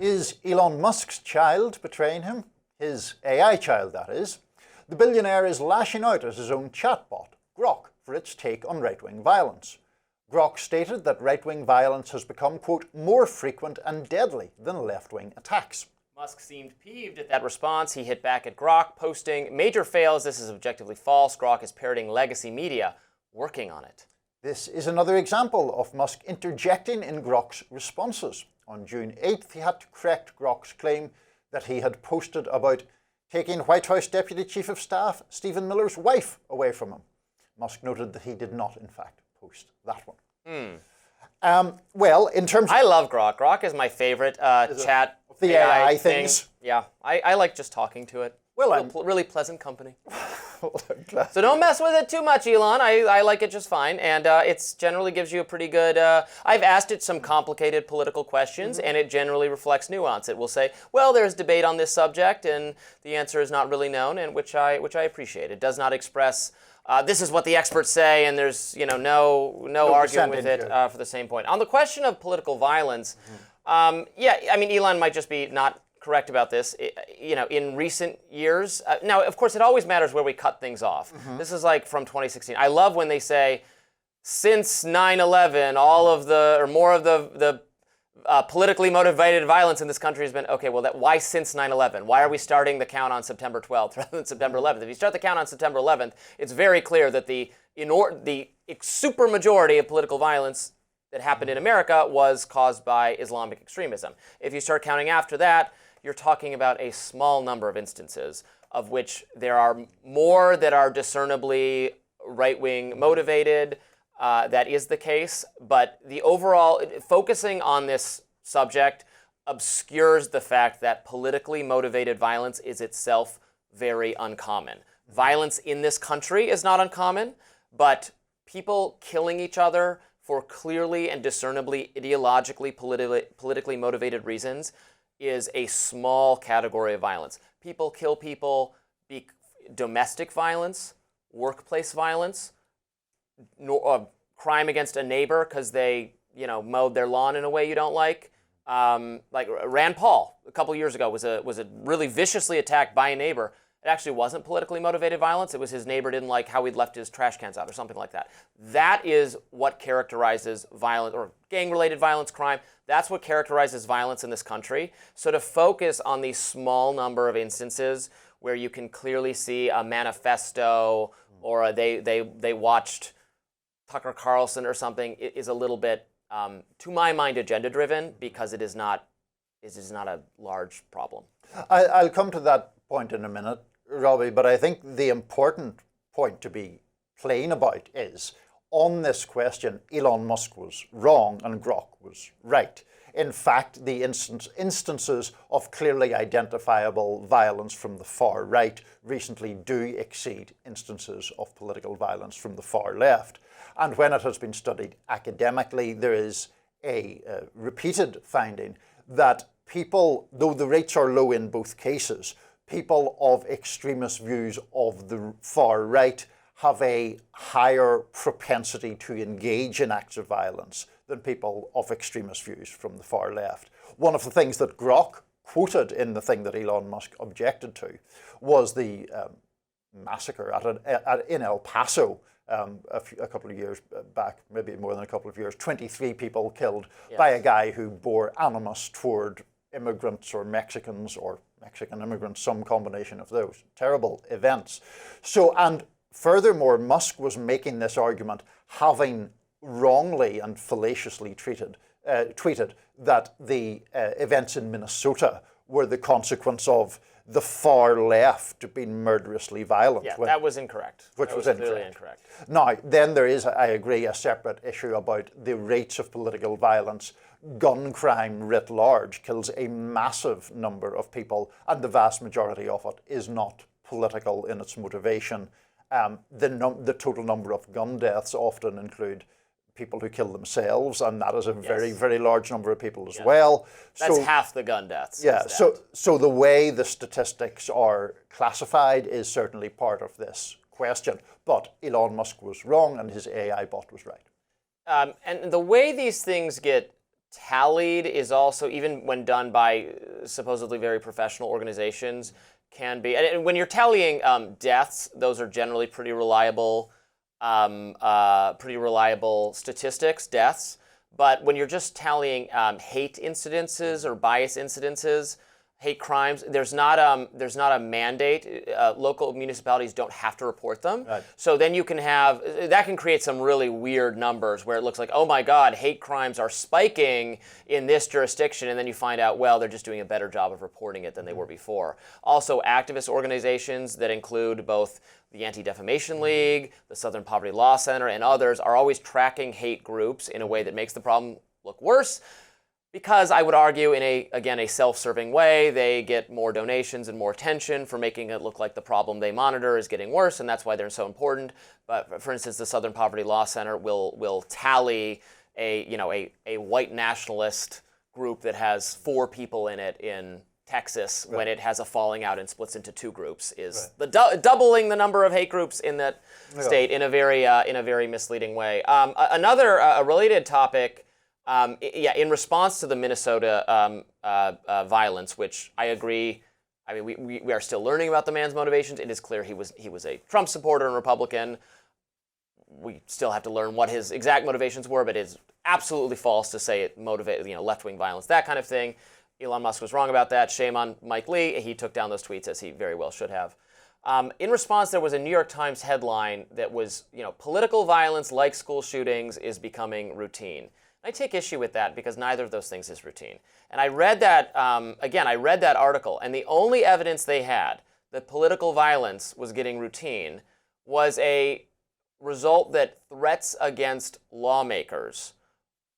Is Elon Musk's child betraying him? His AI child, that is. The billionaire is lashing out at his own chatbot, Grok, for its take on right-wing violence. Grok stated that right-wing violence has become, quote, more frequent and deadly than left-wing attacks. Musk seemed peeved at that response. He hit back at Grok, posting, "Major fails, this is objectively false. Grok is parroting legacy media, working on it." This is another example of Musk interjecting in Grok's responses. On June 8th, he had to correct Grok's claim that he had posted about taking White House Deputy Chief of Staff Stephen Miller's wife away from him. Musk noted that he did not, in fact, post that one. Well, in terms of... I love Grok. Grok is my favorite chat the AI things. Yeah, I like just talking to it. Well, really pleasant company. So don't mess with it too much, Elon. I like it just fine, and it generally gives you a pretty good... I've asked it some complicated political questions, and it generally reflects nuance. It will say, well, there's debate on this subject, and the answer is not really known, and which I appreciate. It does not express... this is what the experts say, and there's no arguing with it for the same point. On the question of political violence, yeah, I mean, Elon might just be not correct about this. In recent years, now, of course, it always matters where we cut things off. This is like from 2016. I love when they say, since 9/11, all of the, or more of the politically motivated violence in this country has been, okay, well, why since 9/11? Why are we starting the count on September 12th rather than September 11th? If you start the count on September 11th, it's very clear that the super majority of political violence that happened in America was caused by Islamic extremism. If you start counting after that, you're talking about a small number of instances, of which there are more that are discernibly right-wing motivated. That is the case, but the overall, focusing on this subject obscures the fact that politically motivated violence is itself very uncommon. Violence in this country is not uncommon, but people killing each other for clearly and discernibly ideologically, politically motivated reasons is a small category of violence. People kill people, domestic violence, workplace violence, crime against a neighbor because they, mowed their lawn in a way you don't like. Like Rand Paul a couple years ago was a really viciously attacked by a neighbor. It actually wasn't politically motivated violence. It was his neighbor didn't like how he'd left his trash cans out or something like that. That is what characterizes violence or gang-related violence, crime. That's what characterizes violence in this country. So to focus on the small number of instances where you can clearly see a manifesto or they watched Tucker Carlson or something is a little bit, to my mind, agenda-driven because it is not a large problem. I'll come to that point in a minute, Robby, but I think the important point to be plain about is, on this question, Elon Musk was wrong and Grok was right. In fact, the instances of clearly identifiable violence from the far right recently do exceed instances of political violence from the far left. And when it has been studied academically, there is a repeated finding that people, though the rates are low in both cases, people of extremist views of the far right have a higher propensity to engage in acts of violence than people of extremist views from the far left. One of the things that Grok quoted in the thing that Elon Musk objected to was the massacre in El Paso a couple of years back, maybe more than a couple of years, 23 people killed by a guy who bore animus toward immigrants or Mexicans or Mexican immigrants, some combination of those terrible events. So, and furthermore, Musk was making this argument having wrongly and fallaciously tweeted that the events in Minnesota were the consequence of the far left being murderously violent. Yeah, that was incorrect. Which was clearly incorrect. Now, then there is, I agree, a separate issue about the rates of political violence. Gun crime writ large kills a massive number of people, and the vast majority of it is not political in its motivation. The total number of gun deaths often include people who kill themselves, and that is a very, very large number of people as well. That's half the gun deaths. Yeah, so the way the statistics are classified is certainly part of this question. But Elon Musk was wrong and his AI bot was right. And the way these things get tallied is also, even when done by supposedly very professional organizations, can be. And when you're tallying deaths, those are generally pretty reliable statistics, deaths. But when you're just tallying hate incidences or bias incidences, hate crimes, there's not a mandate. Local municipalities don't have to report them. Right. So then you can have, that can create some really weird numbers where it looks like, oh my God, hate crimes are spiking in this jurisdiction, and then you find out, well, they're just doing a better job of reporting it than they were before. Also, activist organizations that include both the Anti-Defamation League, the Southern Poverty Law Center, and others are always tracking hate groups in a way that makes the problem look worse. Because I would argue in a self-serving way, they get more donations and more attention for making it look like the problem they monitor is getting worse, and that's why they're so important. But for instance, the Southern Poverty Law Center will tally a white nationalist group that has 4 people in it in Texas when it has a falling out and splits into 2 groups is the doubling the number of hate groups in that state in a very misleading way. Another related topic. In response to the Minnesota violence, which I agree, I mean, we are still learning about the man's motivations. It is clear he was a Trump supporter and Republican. We still have to learn what his exact motivations were, but it's absolutely false to say it motivated, left-wing violence, that kind of thing. Elon Musk was wrong about that. Shame on Mike Lee. He took down those tweets, as he very well should have. In response, there was a New York Times headline that was, political violence like school shootings is becoming routine. I take issue with that because neither of those things is routine. And I read that, I read that article, and the only evidence they had that political violence was getting routine was a result that threats against lawmakers,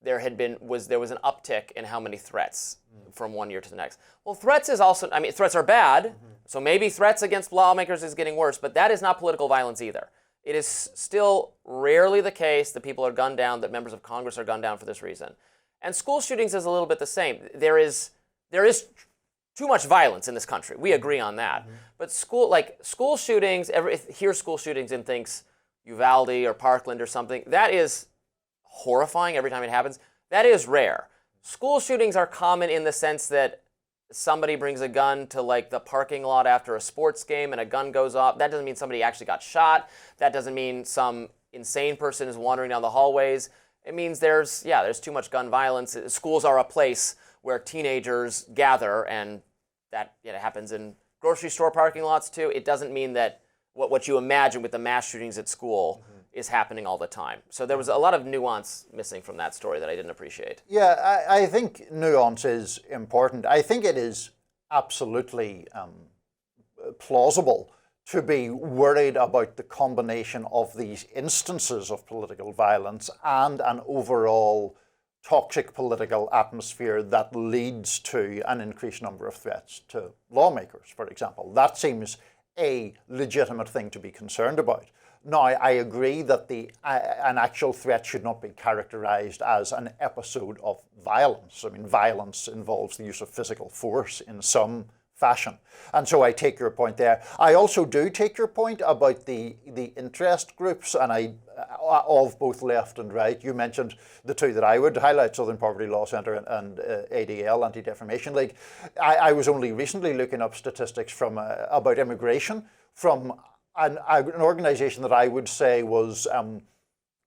there was an uptick in how many threats from one year to the next. Well, threats is also, threats are bad, so maybe threats against lawmakers is getting worse, but that is not political violence either. It is still rarely the case that people are gunned down, that members of Congress are gunned down for this reason. And school shootings is a little bit the same. There is too much violence in this country. We agree on that. But school shootings, hears school shootings and thinks Uvalde or Parkland or something, that is horrifying every time it happens. That is rare. School shootings are common in the sense that somebody brings a gun to the parking lot after a sports game and a gun goes off. That doesn't mean somebody actually got shot. That doesn't mean some insane person is wandering down the hallways. It means there's too much gun violence. Schools are a place where teenagers gather, and that happens in grocery store parking lots too. It doesn't mean that what you imagine with the mass shootings at school is happening all the time. So there was a lot of nuance missing from that story that I didn't appreciate. Yeah, I think nuance is important. I think it is absolutely plausible to be worried about the combination of these instances of political violence and an overall toxic political atmosphere that leads to an increased number of threats to lawmakers, for example. That seems a legitimate thing to be concerned about. Now, I agree that an actual threat should not be characterized as an episode of violence. Violence involves the use of physical force in some fashion. And so I take your point there. I also do take your point about the interest groups, and of both left and right. You mentioned the two that I would highlight, Southern Poverty Law Center and ADL, Anti-Defamation League. I was only recently looking up statistics about immigration from an organization that I would say was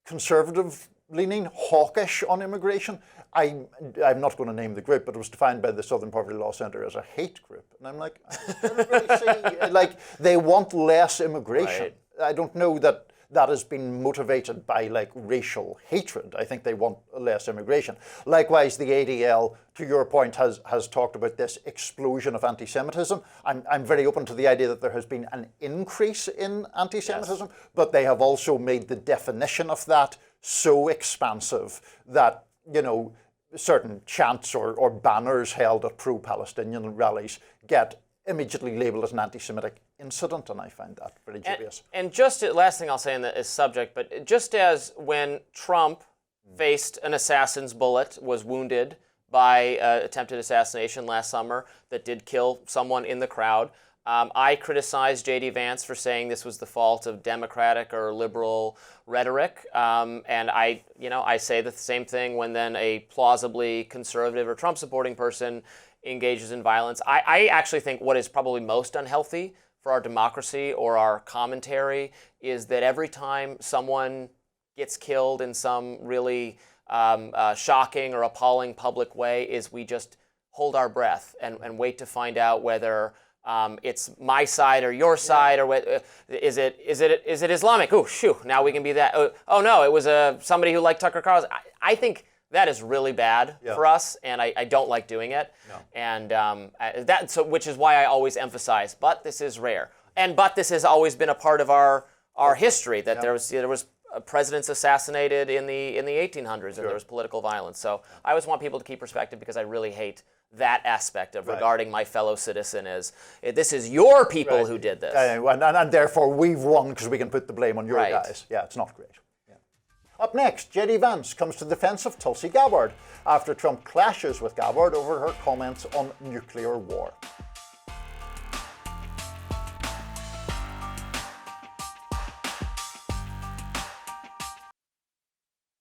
conservative-leaning, hawkish on immigration. I'm not going to name the group, but it was defined by the Southern Poverty Law Center as a hate group. And I'm like, I don't really see, they want less immigration. Right. I don't know that has been motivated by racial hatred. I think they want less immigration. Likewise, the ADL, to your point, has talked about this explosion of anti-Semitism. I'm very open to the idea that there has been an increase in anti-Semitism, but they have also made the definition of that so expansive that, certain chants or banners held at pro-Palestinian rallies get immediately labeled as an anti-Semitic incident, and I find that very dubious. And just last thing I'll say on this subject, but just as when Trump faced an assassin's bullet, was wounded by attempted assassination last summer that did kill someone in the crowd, I criticized J.D. Vance for saying this was the fault of Democratic or liberal rhetoric, and I say the same thing when then a plausibly conservative or Trump-supporting person engages in violence. I actually think what is probably most unhealthy for our democracy or our commentary is that every time someone gets killed in some really shocking or appalling public way, is we just hold our breath and wait to find out whether it's my side or your side, or is it Islamic? Oh, shoo! Now we can be that. Oh no, it was somebody who liked Tucker Carlson. I think that is really bad for us, and I don't like doing it. No. And which is why I always emphasize. But this is rare, but this has always been a part of our history that there was presidents assassinated in the 1800s, and there was political violence. So I always want people to keep perspective, because I really hate that aspect of regarding my fellow citizen as this is your people who did this. And therefore we've won because we can put the blame on your guys. Yeah, it's not great. Yeah. Up next, J.D. Vance comes to the defense of Tulsi Gabbard after Trump clashes with Gabbard over her comments on nuclear war.